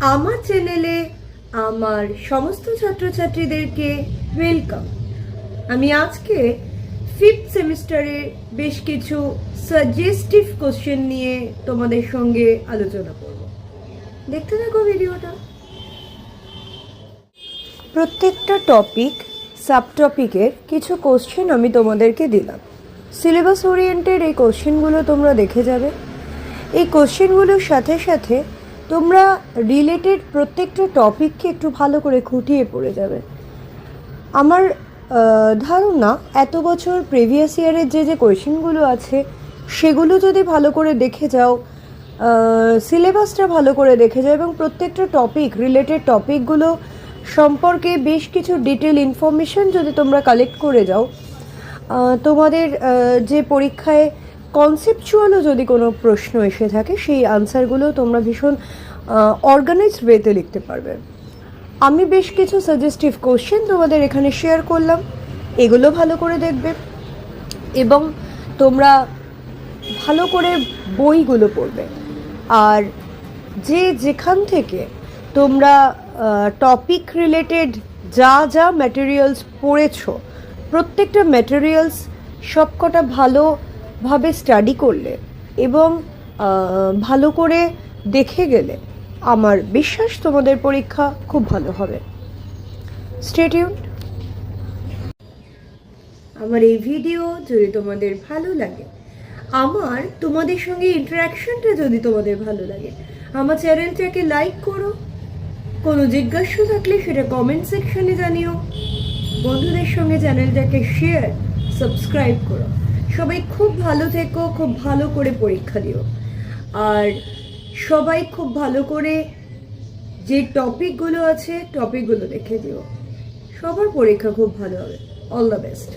আমার চ্যানেলে আমার সমস্ত ছাত্রছাত্রীদেরকে ওয়েলকাম। আমি আজকে 5th সেমিস্টারের বেশ কিছু সাজেস্টিভ কোশ্চেন নিয়ে তোমাদের সঙ্গে আলোচনা করব। দেখতে থাকো ভিডিওটা। প্রত্যেকটা টপিক সাবটপিকের কিছু কোশ্চেন আমি তোমাদেরকে দিলাম। সিলেবাস ওরিয়েন্টেড এই কোশ্চেনগুলো তোমরা দেখে যাবে। এই কোশ্চেনগুলোর সাথে সাথে তোমরা রিলেটেড প্রত্যেকটা টপিককে একটু ভালো করে খুঁটিয়ে পড়ে যাবে। আমার ধারণা এত বছর প্রিভিয়াস ইয়ারের যে কোয়েশ্চেনগুলো আছে সেগুলো যদি ভালো করে দেখে যাও, সিলেবাসটা ভালো করে দেখে যাও এবং প্রত্যেকটা টপিক রিলেটেড টপিকগুলো সম্পর্কে বেশ কিছু ডিটেল ইনফরমেশন যদি তোমরা কালেক্ট করে যাও, তোমাদের যে পরীক্ষায় কনসেপচুয়ালও যদি কোনো প্রশ্ন এসে থাকে সেই আনসারগুলো তোমরা ভীষণ অর্গানাইজড ওয়েতে লিখতে পারবে। আমি বেশ কিছু সাজেস্টিভ কোশ্চেন তোমাদের এখানে শেয়ার করলাম, এগুলো ভালো করে দেখবে এবং তোমরা ভালো করে বইগুলো পড়বে। আর যেখান থেকে তোমরা টপিক রিলেটেড যা ম্যাটেরিয়ালস পড়েছো, প্রত্যেকটা ম্যাটেরিয়ালস সবকটা ভালোভাবে স্টাডি করলে এবং ভালো করে দেখে গেলে আমার বিশ্বাস তোমাদের পরীক্ষা খুব ভালো হবে। Stay tuned. আমার এই ভিডিও যদি তোমাদের ভালো লাগে, আমার তোমাদের সঙ্গে ইন্টারাকশনটা যদি তোমাদের ভালো লাগে, আমার চ্যানেলটাকে লাইক করো। কোনো জিজ্ঞাসা থাকলে সেটা কমেন্ট সেকশনে জানিও। বন্ধুদের সঙ্গে চ্যানেলটাকে শেয়ার সাবস্ক্রাইব করো। সবাই খুব ভালো থেকো, খুব ভালো করে পরীক্ষা দিও। আর সবাই খুব ভালো করে যে টপিকগুলো আছে টপিকগুলো দেখে দিও। সবার পরীক্ষা খুব ভালো হবে। All the best.